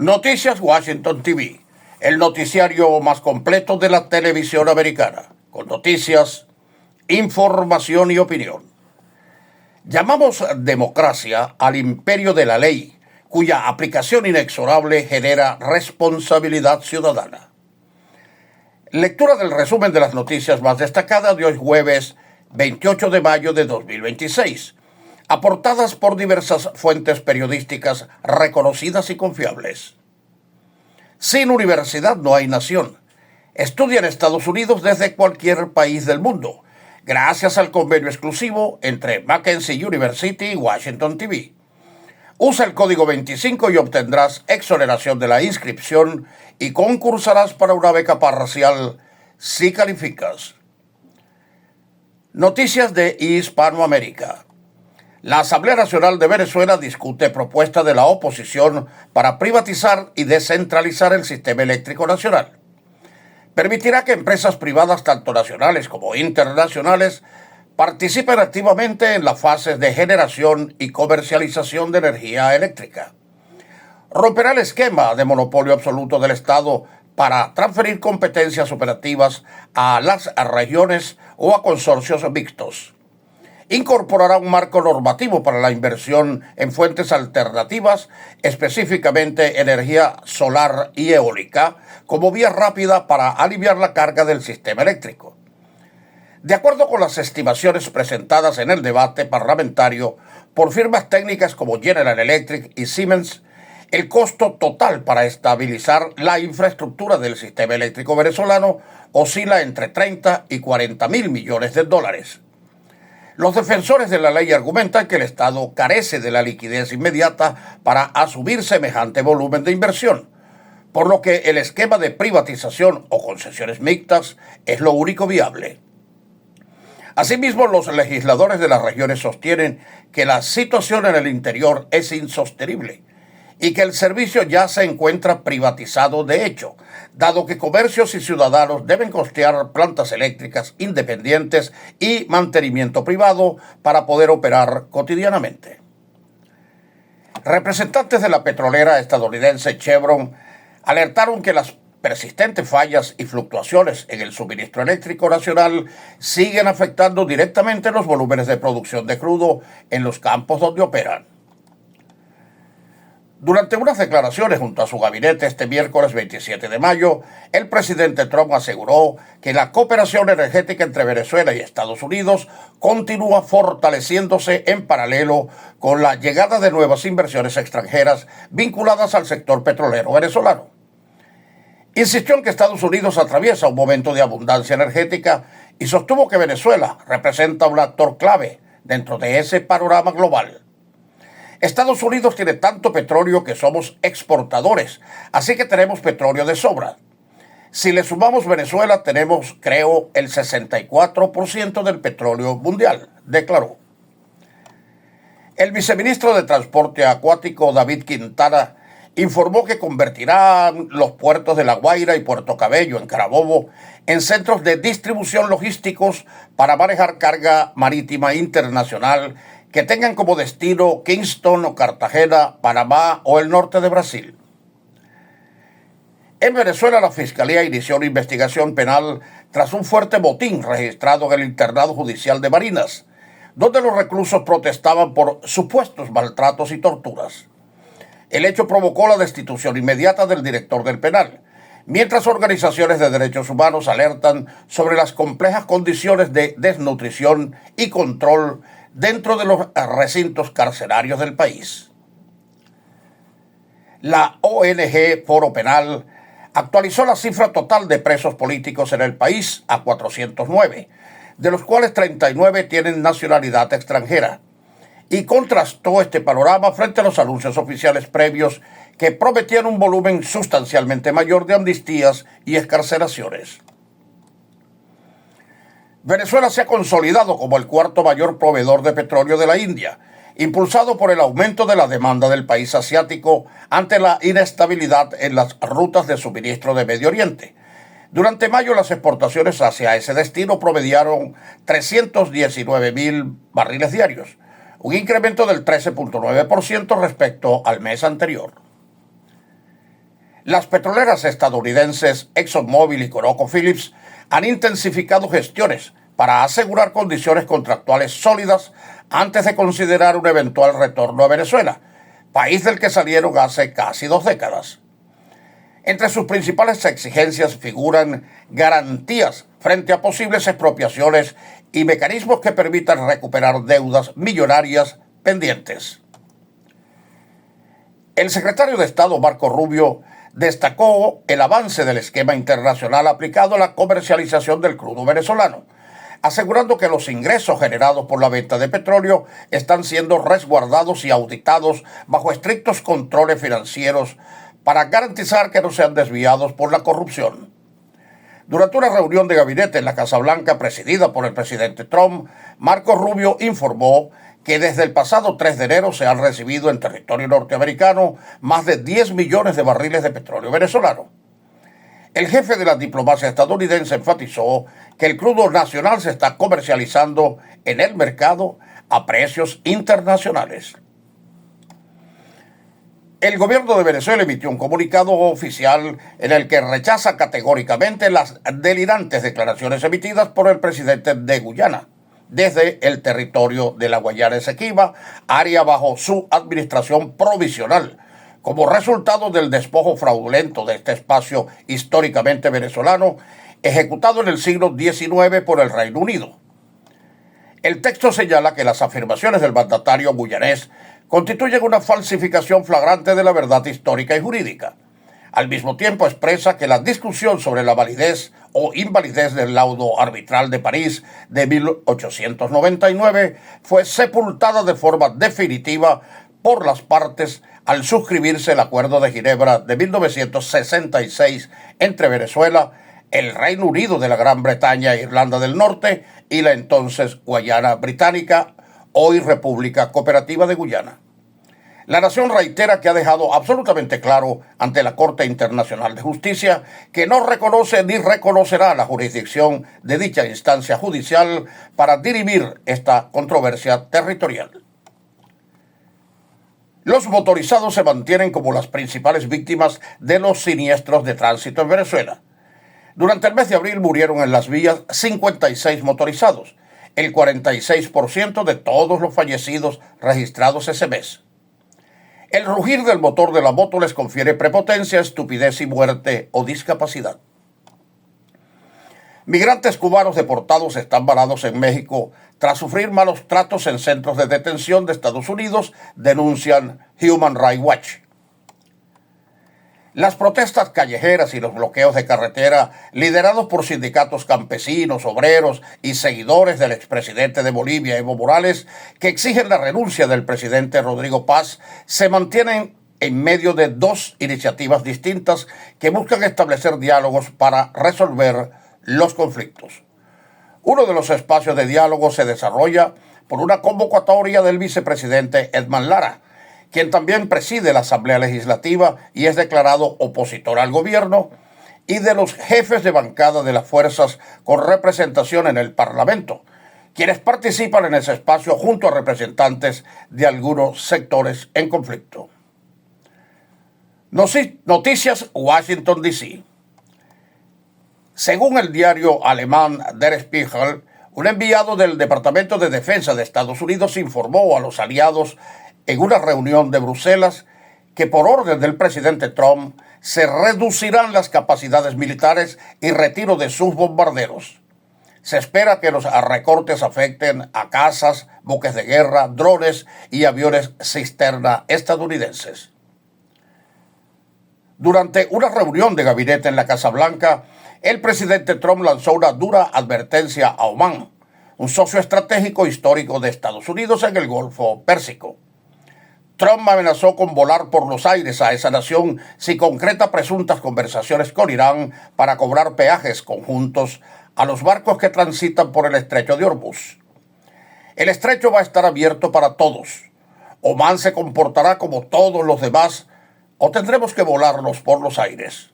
Noticias Washington TV, el noticiario más completo de la televisión americana, con noticias, información y opinión. Llamamos democracia al imperio de la ley, cuya aplicación inexorable genera responsabilidad ciudadana. Lectura del resumen de las noticias más destacadas de hoy jueves 28 de mayo de 2026, aportadas por diversas fuentes periodísticas reconocidas y confiables. Sin universidad no hay nación. Estudia en Estados Unidos desde cualquier país del mundo, gracias al convenio exclusivo entre Mackenzie University y Washington TV. Usa el código 25 y obtendrás exoneración de la inscripción y concursarás para una beca parcial si calificas. Noticias de Hispanoamérica. La Asamblea Nacional de Venezuela discute propuesta de la oposición para privatizar y descentralizar el sistema eléctrico nacional. Permitirá que empresas privadas tanto nacionales como internacionales participen activamente en las fases de generación y comercialización de energía eléctrica. Romperá el esquema de monopolio absoluto del Estado para transferir competencias operativas a las regiones o a consorcios mixtos. Incorporará un marco normativo para la inversión en fuentes alternativas, específicamente energía solar y eólica, como vía rápida para aliviar la carga del sistema eléctrico. De acuerdo con las estimaciones presentadas en el debate parlamentario por firmas técnicas como General Electric y Siemens, el costo total para estabilizar la infraestructura del sistema eléctrico venezolano oscila entre 30 y 40 mil millones de dólares. Los defensores de la ley argumentan que el Estado carece de la liquidez inmediata para asumir semejante volumen de inversión, por lo que el esquema de privatización o concesiones mixtas es lo único viable. Asimismo, los legisladores de las regiones sostienen que la situación en el interior es insostenible y que el servicio ya se encuentra privatizado de hecho, dado que comercios y ciudadanos deben costear plantas eléctricas independientes y mantenimiento privado para poder operar cotidianamente. Representantes de la petrolera estadounidense Chevron alertaron que las persistentes fallas y fluctuaciones en el suministro eléctrico nacional siguen afectando directamente los volúmenes de producción de crudo en los campos donde operan. Durante unas declaraciones junto a su gabinete este miércoles 27 de mayo, el presidente Trump aseguró que la cooperación energética entre Venezuela y Estados Unidos continúa fortaleciéndose en paralelo con la llegada de nuevas inversiones extranjeras vinculadas al sector petrolero venezolano. Insistió en que Estados Unidos atraviesa un momento de abundancia energética y sostuvo que Venezuela representa un actor clave dentro de ese panorama global. Estados Unidos tiene tanto petróleo que somos exportadores, así que tenemos petróleo de sobra. Si le sumamos Venezuela, tenemos, creo, el 64% del petróleo mundial, declaró. El viceministro de Transporte Acuático, David Quintana, informó que convertirán los puertos de La Guaira y Puerto Cabello, en Carabobo, en centros de distribución logísticos para manejar carga marítima internacional que tengan como destino Kingston o Cartagena, Panamá o el norte de Brasil. En Venezuela, la Fiscalía inició una investigación penal tras un fuerte motín registrado en el internado judicial de Barinas, donde los reclusos protestaban por supuestos maltratos y torturas. El hecho provocó la destitución inmediata del director del penal, mientras organizaciones de derechos humanos alertan sobre las complejas condiciones de desnutrición y control dentro de los recintos carcelarios del país. La ONG Foro Penal actualizó la cifra total de presos políticos en el país a 409, de los cuales 39 tienen nacionalidad extranjera, y contrastó este panorama frente a los anuncios oficiales previos que prometían un volumen sustancialmente mayor de amnistías y excarcelaciones. Venezuela se ha consolidado como el cuarto mayor proveedor de petróleo de la India, impulsado por el aumento de la demanda del país asiático ante la inestabilidad en las rutas de suministro de Medio Oriente. Durante mayo, las exportaciones hacia ese destino promediaron 319,000 barriles diarios, un incremento del 13.9% respecto al mes anterior. Las petroleras estadounidenses ExxonMobil y ConocoPhillips han intensificado gestiones para asegurar condiciones contractuales sólidas antes de considerar un eventual retorno a Venezuela, país del que salieron hace casi 2 décadas. Entre sus principales exigencias figuran garantías frente a posibles expropiaciones y mecanismos que permitan recuperar deudas millonarias pendientes. El secretario de Estado Marco Rubio destacó el avance del esquema internacional aplicado a la comercialización del crudo venezolano, asegurando que los ingresos generados por la venta de petróleo están siendo resguardados y auditados bajo estrictos controles financieros para garantizar que no sean desviados por la corrupción. Durante una reunión de gabinete en la Casa Blanca presidida por el presidente Trump, Marco Rubio informó que desde el pasado 3 de enero se han recibido en territorio norteamericano más de 10 millones de barriles de petróleo venezolano. El jefe de la diplomacia estadounidense enfatizó que el crudo nacional se está comercializando en el mercado a precios internacionales. El gobierno de Venezuela emitió un comunicado oficial en el que rechaza categóricamente las delirantes declaraciones emitidas por el presidente de Guyana desde el territorio de la Guayana Esequiba, área bajo su administración provisional, como resultado del despojo fraudulento de este espacio históricamente venezolano, ejecutado en el siglo XIX por el Reino Unido. El texto señala que las afirmaciones del mandatario guyanés constituyen una falsificación flagrante de la verdad histórica y jurídica. Al mismo tiempo expresa que la discusión sobre la validez o invalidez del laudo arbitral de París de 1899 fue sepultada de forma definitiva por las partes al suscribirse el Acuerdo de Ginebra de 1966 entre Venezuela, el Reino Unido de la Gran Bretaña e Irlanda del Norte y la entonces Guayana Británica, hoy República Cooperativa de Guyana. La nación reitera que ha dejado absolutamente claro ante la Corte Internacional de Justicia que no reconoce ni reconocerá la jurisdicción de dicha instancia judicial para dirimir esta controversia territorial. Los motorizados se mantienen como las principales víctimas de los siniestros de tránsito en Venezuela. Durante el mes de abril murieron en las vías 56 motorizados, el 46% de todos los fallecidos registrados ese mes. El rugir del motor de la moto les confiere prepotencia, estupidez y muerte o discapacidad. Migrantes cubanos deportados están varados en México tras sufrir malos tratos en centros de detención de Estados Unidos, denuncian Human Rights Watch. Las protestas callejeras y los bloqueos de carretera, liderados por sindicatos campesinos, obreros y seguidores del expresidente de Bolivia, Evo Morales, que exigen la renuncia del presidente Rodrigo Paz, se mantienen en medio de 2 iniciativas distintas que buscan establecer diálogos para resolver los conflictos. Uno de los espacios de diálogo se desarrolla por una convocatoria del vicepresidente Edman Lara, quien también preside la Asamblea Legislativa y es declarado opositor al gobierno, y de los jefes de bancada de las fuerzas con representación en el Parlamento, quienes participan en ese espacio junto a representantes de algunos sectores en conflicto. Noticias Washington, D.C. Según el diario alemán Der Spiegel, un enviado del Departamento de Defensa de Estados Unidos informó a los aliados en una reunión de Bruselas que por orden del presidente Trump se reducirán las capacidades militares y retiro de sus bombarderos. Se espera que los recortes afecten a cazas, buques de guerra, drones y aviones cisterna estadounidenses. Durante una reunión de gabinete en la Casa Blanca, el presidente Trump lanzó una dura advertencia a Omán, un socio estratégico histórico de Estados Unidos en el Golfo Pérsico. Trump amenazó con volar por los aires a esa nación si concreta presuntas conversaciones con Irán para cobrar peajes conjuntos a los barcos que transitan por el estrecho de Hormuz. El estrecho va a estar abierto para todos. Omán se comportará como todos los demás o tendremos que volarlos por los aires.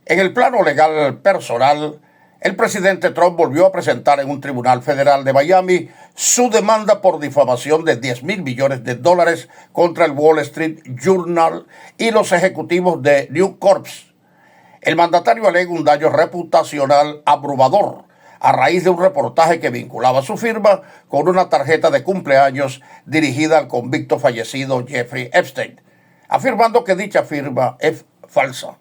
En el plano legal personal, el presidente Trump volvió a presentar en un tribunal federal de Miami su demanda por difamación de $10,000 millones contra el Wall Street Journal y los ejecutivos de News Corp. El mandatario alega un daño reputacional abrumador a raíz de un reportaje que vinculaba su firma con una tarjeta de cumpleaños dirigida al convicto fallecido Jeffrey Epstein, afirmando que dicha firma es falsa.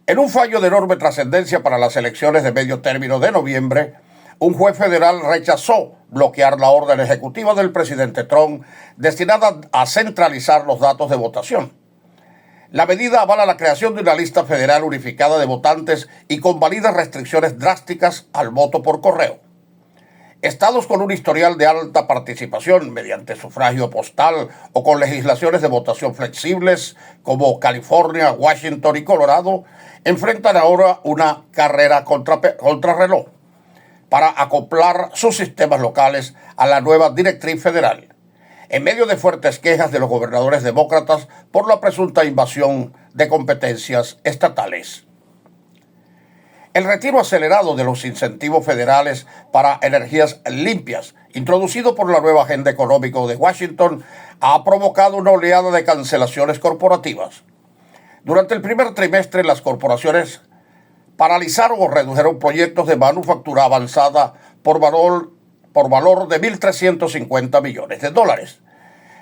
En un fallo de enorme trascendencia para las elecciones de medio término de noviembre, un juez federal rechazó bloquear la orden ejecutiva del presidente Trump destinada a centralizar los datos de votación. La medida avala la creación de una lista federal unificada de votantes y convalida restricciones drásticas al voto por correo. Estados con un historial de alta participación mediante sufragio postal o con legislaciones de votación flexibles como California, Washington y Colorado enfrentan ahora una carrera contrarreloj para acoplar sus sistemas locales a la nueva directriz federal, en medio de fuertes quejas de los gobernadores demócratas por la presunta invasión de competencias estatales. El retiro acelerado de los incentivos federales para energías limpias, introducido por la nueva agenda económica de Washington, ha provocado una oleada de cancelaciones corporativas. Durante el primer trimestre, las corporaciones paralizaron o redujeron proyectos de manufactura avanzada por valor de $1,350 millones.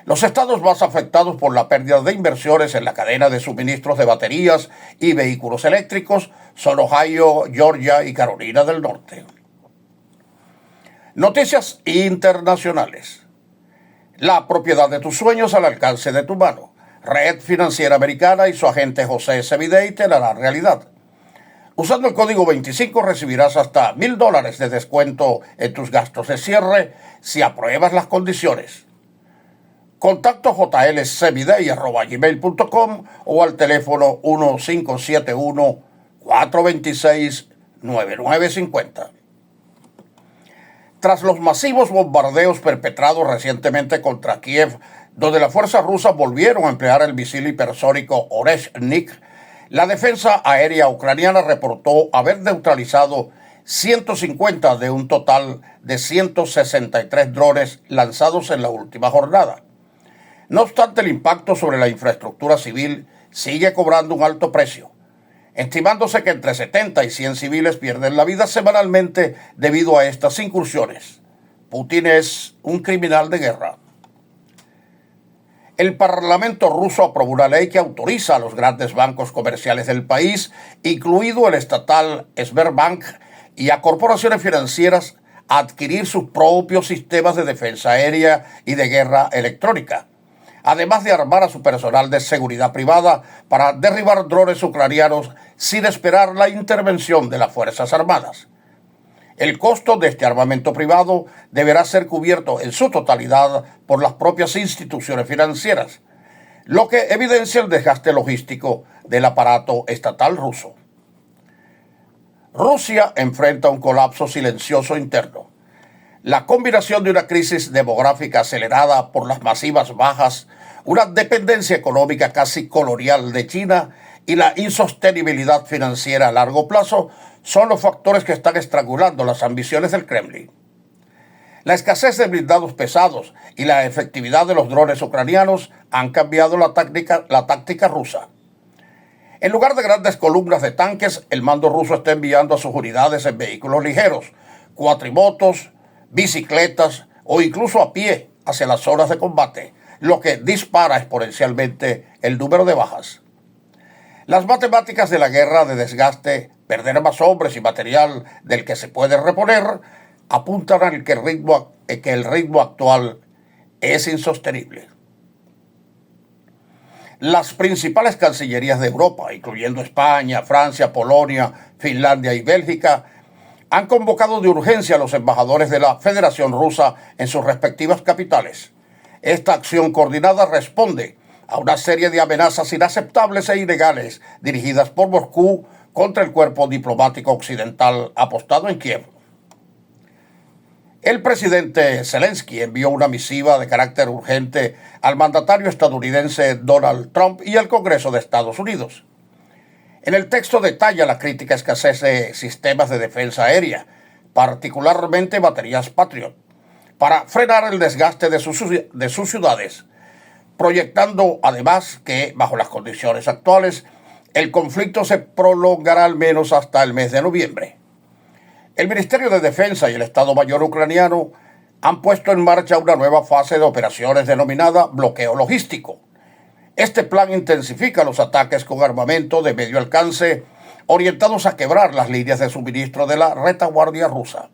Los estados más afectados por la pérdida de inversiones en la cadena de suministros de baterías y vehículos eléctricos son Ohio, Georgia y Carolina del Norte. Noticias internacionales. La propiedad de tus sueños al alcance de tu mano. Red Financiera Americana y su agente José Sevidey te la hará realidad. Usando el código 25 recibirás hasta $1,000 de descuento en tus gastos de cierre si apruebas las condiciones. Contacto jlsevidey@gmail.com o al teléfono 1571-426-9950. Tras los masivos bombardeos perpetrados recientemente contra Kiev, donde las fuerzas rusas volvieron a emplear el misil hipersónico Oreshnik, la defensa aérea ucraniana reportó haber neutralizado 150 de un total de 163 drones lanzados en la última jornada. No obstante, el impacto sobre la infraestructura civil sigue cobrando un alto precio, estimándose que entre 70 y 100 civiles pierden la vida semanalmente debido a estas incursiones. Putin es un criminal de guerra. El Parlamento ruso aprobó una ley que autoriza a los grandes bancos comerciales del país, incluido el estatal Sberbank, y a corporaciones financieras a adquirir sus propios sistemas de defensa aérea y de guerra electrónica, además de armar a su personal de seguridad privada para derribar drones ucranianos sin esperar la intervención de las Fuerzas Armadas. El costo de este armamento privado deberá ser cubierto en su totalidad por las propias instituciones financieras, lo que evidencia el desgaste logístico del aparato estatal ruso. Rusia enfrenta un colapso silencioso interno. La combinación de una crisis demográfica acelerada por las masivas bajas, una dependencia económica casi colonial de China y la insostenibilidad financiera a largo plazo son los factores que están estrangulando las ambiciones del Kremlin. La escasez de blindados pesados y la efectividad de los drones ucranianos han cambiado la táctica rusa. En lugar de grandes columnas de tanques, el mando ruso está enviando a sus unidades en vehículos ligeros, cuatrimotos, bicicletas o incluso a pie hacia las zonas de combate, lo que dispara exponencialmente el número de bajas. Las matemáticas de la guerra de desgaste, perder más hombres y material del que se puede reponer, apuntan a que el ritmo actual es insostenible. Las principales cancillerías de Europa, incluyendo España, Francia, Polonia, Finlandia y Bélgica, han convocado de urgencia a los embajadores de la Federación Rusa en sus respectivas capitales. Esta acción coordinada responde a una serie de amenazas inaceptables e ilegales dirigidas por Moscú contra el cuerpo diplomático occidental apostado en Kiev. El presidente Zelensky envió una misiva de carácter urgente al mandatario estadounidense Donald Trump y al Congreso de Estados Unidos. En el texto detalla la crítica escasez de sistemas de defensa aérea, particularmente baterías Patriot, para frenar el desgaste de sus ciudades, proyectando además que, bajo las condiciones actuales, el conflicto se prolongará al menos hasta el mes de noviembre. El Ministerio de Defensa y el Estado Mayor ucraniano han puesto en marcha una nueva fase de operaciones denominada bloqueo logístico. Este plan intensifica los ataques con armamento de medio alcance orientados a quebrar las líneas de suministro de la retaguardia rusa.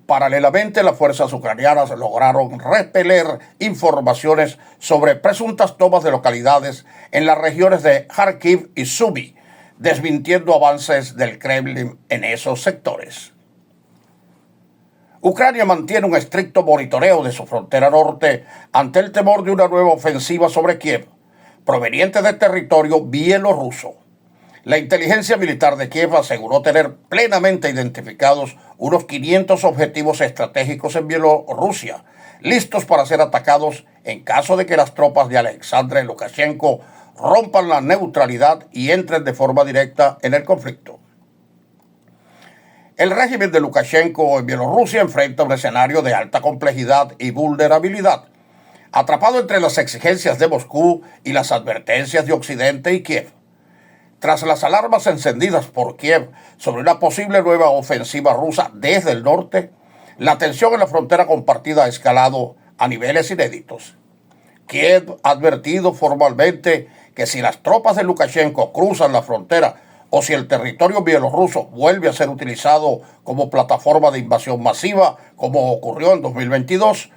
Paralelamente, las fuerzas ucranianas lograron repeler informaciones sobre presuntas tomas de localidades en las regiones de Kharkiv y Sumy, desmintiendo avances del Kremlin en esos sectores. Ucrania mantiene un estricto monitoreo de su frontera norte ante el temor de una nueva ofensiva sobre Kiev, proveniente del territorio bielorruso. La inteligencia militar de Kiev aseguró tener plenamente identificados unos 500 objetivos estratégicos en Bielorrusia, listos para ser atacados en caso de que las tropas de Alexander Lukashenko rompan la neutralidad y entren de forma directa en el conflicto. El régimen de Lukashenko en Bielorrusia enfrenta un escenario de alta complejidad y vulnerabilidad, atrapado entre las exigencias de Moscú y las advertencias de Occidente y Kiev. Tras las alarmas encendidas por Kiev sobre una posible nueva ofensiva rusa desde el norte, la tensión en la frontera compartida ha escalado a niveles inéditos. Kiev ha advertido formalmente que si las tropas de Lukashenko cruzan la frontera o si el territorio bielorruso vuelve a ser utilizado como plataforma de invasión masiva, como ocurrió en 2022,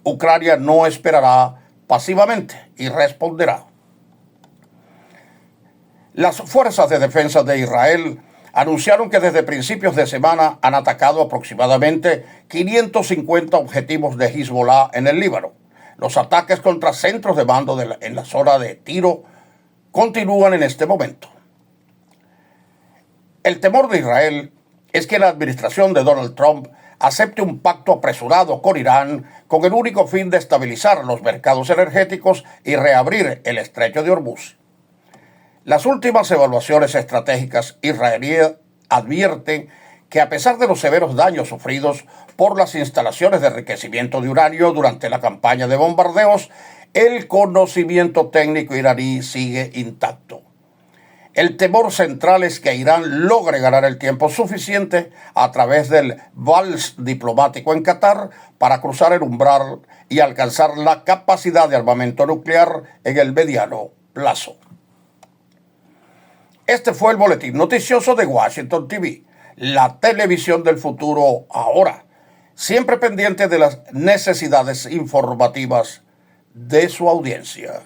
Ucrania no esperará pasivamente y responderá. Las fuerzas de defensa de Israel anunciaron que desde principios de semana han atacado aproximadamente 550 objetivos de Hezbollah en el Líbano. Los ataques contra centros de mando en la zona de Tiro continúan en este momento. El temor de Israel es que la administración de Donald Trump acepte un pacto apresurado con Irán con el único fin de estabilizar los mercados energéticos y reabrir el estrecho de Hormuz. Las últimas evaluaciones estratégicas israelíes advierten que a pesar de los severos daños sufridos por las instalaciones de enriquecimiento de uranio durante la campaña de bombardeos, el conocimiento técnico iraní sigue intacto. El temor central es que Irán logre ganar el tiempo suficiente a través del vals diplomático en Qatar para cruzar el umbral y alcanzar la capacidad de armamento nuclear en el mediano plazo. Este fue el boletín noticioso de Washington TV, la televisión del futuro ahora, siempre pendiente de las necesidades informativas de su audiencia.